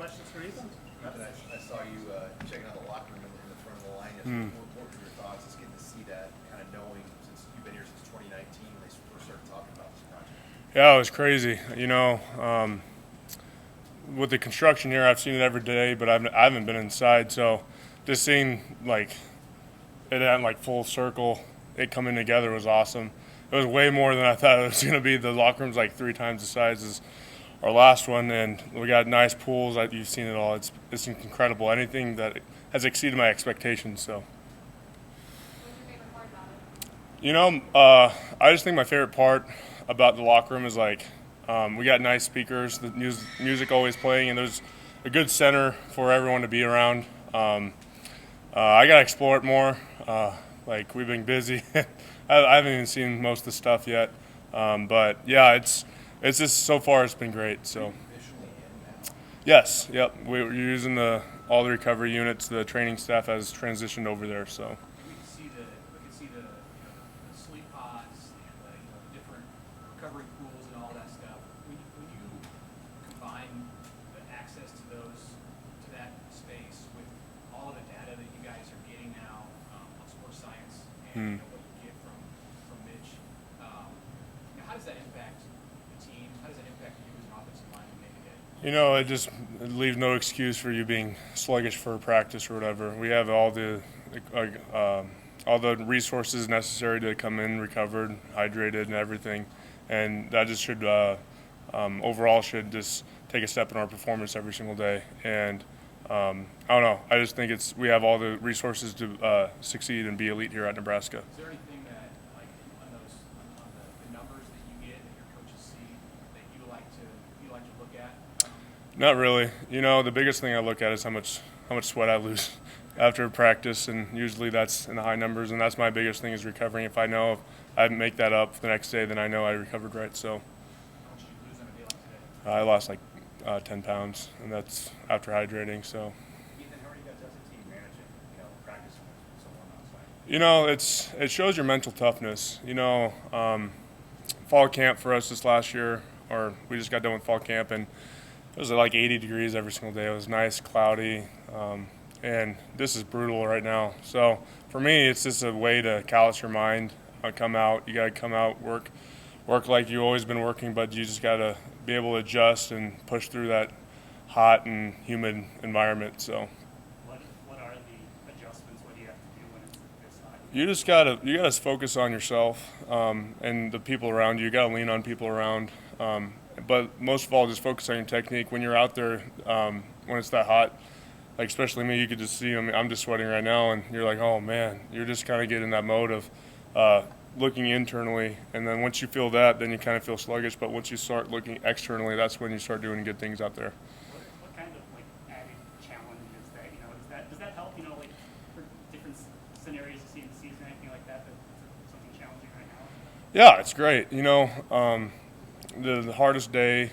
questions for Ethan? I saw you checking out the locker room in the front of the line yesterday. What were your thoughts? Just getting to see that, kind of knowing since you've been here since 2019 when they first started talking about this project. Yeah, it was crazy. With the construction here, I've seen it every day, but I haven't been inside. So just seeing like it at like full circle, it coming together was awesome. It was way more than I thought it was going to be. The locker room's like 3 times the size as our last one, and we got nice pools. You've seen it all. It's incredible. Anything that has exceeded my expectations. So. I just think my favorite part about the locker room is like we got nice speakers, the music always playing, and there's a good center for everyone to be around. I got to explore it more. Like we've been busy. I haven't even seen most of the stuff yet. But yeah, it's just so far it's been great. So. Yes, yep. We're using all the recovery units. The training staff has transitioned over there. So. We can see the sleep pods and the different recovery pools and all that stuff. When you combine the access to that space with all of the data that you guys are getting now on sports science and what you get from Mitch, how does that impact the team? How does that impact you as an offensive lineman day-to-day? It leaves no excuse for you being sluggish for practice or whatever. We have all the resources necessary to come in recovered, hydrated, and everything, and that just should overall should just take a step in our performance every single day. And I don't know. I just think we have all the resources to succeed and be elite here at Nebraska. Is there anything that, like, on the numbers that you get that your coaches see that you like to look at? Not really. The biggest thing I look at is how much sweat I lose after practice, and usually that's in the high numbers, and that's my biggest thing is recovering. If I know if I make that up the next day, then I know I recovered right. So How much did you lose on a day like today? I lost like 10 pounds, and that's after hydrating. So. Ethan, how are you guys as a team managing, practice with someone outside? It shows your mental toughness. Fall camp for us this last year, or we just got done with fall camp, and it was like 80 degrees every single day. It was nice, cloudy, and this is brutal right now. So for me, it's just a way to callous your mind. Come out. You got to come out, work like you've always been working, but you just got to be able to adjust and push through that hot and humid environment. So. What are the adjustments? What do you have to do when it's hot? You gotta focus on yourself and the people around you. You gotta lean on people around. But most of all, just focus on your technique. When you're out there, when it's that hot, like especially me, you could just see I'm just sweating right now, and you're like, oh man, you're just kind of getting in that mode of looking internally, and then once you feel that, then you kind of feel sluggish. But once you start looking externally, that's when you start doing good things out there. What kind of added challenge is that? Does that help? For different scenarios you see in the season, anything like that? That's something challenging right now. Yeah, it's great. The hardest day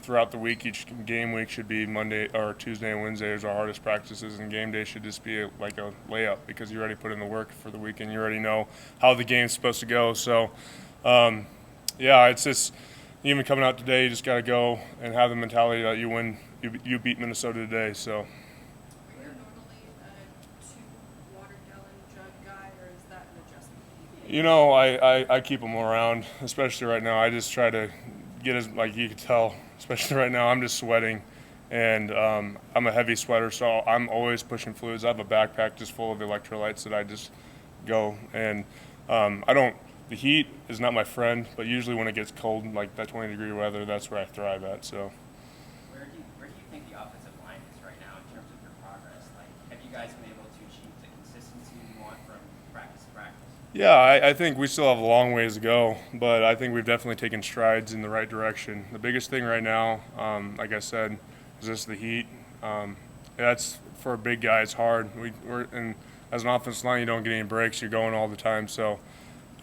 throughout the week, each game week should be Monday or Tuesday and Wednesday is our hardest practices, and game day should just be like a layup because you already put in the work for the week and you already know how the game's supposed to go. So, it's just even coming out today, you just got to go and have the mentality that you win. You beat Minnesota today. So. Are you normally a 2 water gallon jug guy, or is that an adjustment? I keep them around, especially right now. I just try to get as, like you can tell, especially right now, I'm just sweating, and I'm a heavy sweater, so I'm always pushing fluids. I have a backpack just full of electrolytes that I just go, and the heat is not my friend, but usually when it gets cold, like that 20-degree weather, that's where I thrive at. So. Where do you think the offensive line is right now in terms of your progress? Like, have you guys been able to achieve the consistency you want from practice to practice? Yeah, I think we still have a long ways to go, but I think we've definitely taken strides in the right direction. The biggest thing right now, like I said, is just the heat. That's for a big guy, it's hard. And as an offensive line, you don't get any breaks. You're going all the time. So,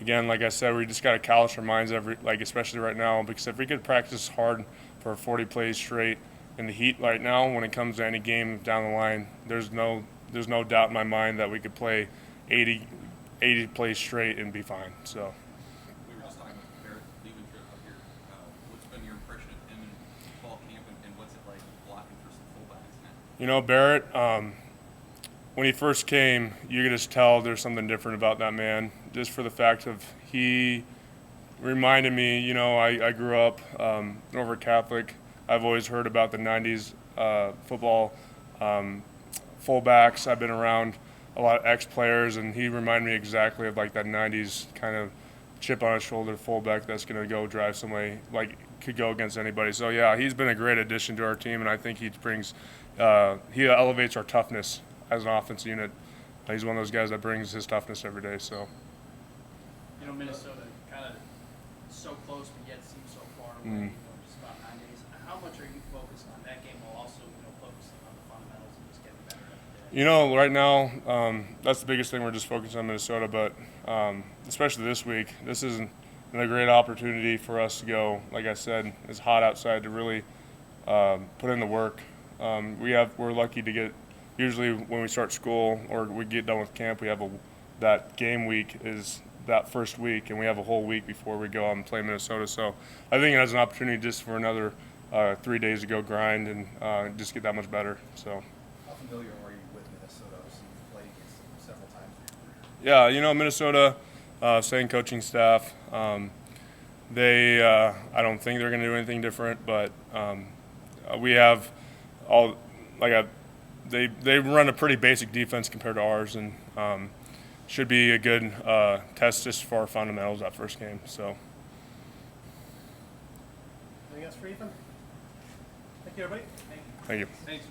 again, like I said, we just got to callous our minds especially right now, because if we could practice hard for 40 plays straight in the heat right now, when it comes to any game down the line, there's no doubt in my mind that we could play 80 plays straight and be fine. So. We were just talking about Barrett leaving up here. What's been your impression of him in fall camp, and what's it like blocking for some fullbacks? You know, Barrett, when he first came, you could just tell there's something different about that man, just for the fact of he reminded me, you know, I grew up over Catholic. I've always heard about the 90s football fullbacks. I've been around a lot of ex-players, and he reminded me exactly of like that 90s kind of chip on his shoulder fullback that's going to go drive somebody, like could go against anybody. So yeah, he's been a great addition to our team, and I think he brings, he elevates our toughness as an offense unit. He's one of those guys that brings his toughness every day. So. You know, Minnesota kind of so close, but yet seems so far away. You know, just about 9 days. How much are you focused on that game while also, you know, focusing on the fundamentals and just getting better every day? You know, right now, that's the biggest thing. We're just focused on Minnesota, but especially this week, this is a great opportunity for us to go. Like I said, it's hot outside to really put in the work. We're lucky to get. Usually, when we start school or we get done with camp, we have that game week is that first week, and we have a whole week before we go out and play Minnesota. So I think it has an opportunity just for another 3 days to go grind and just get that much better. So. How familiar are you with Minnesota? Obviously, you've played against them several times in your career. Yeah, you know, Minnesota, same coaching staff. They, I don't think they're going to do anything different, but we have all, like they run a pretty basic defense compared to ours, and should be a good test just for our fundamentals that first game. So. Anything else for Ethan? Thank you, everybody. Thank you. Thanks.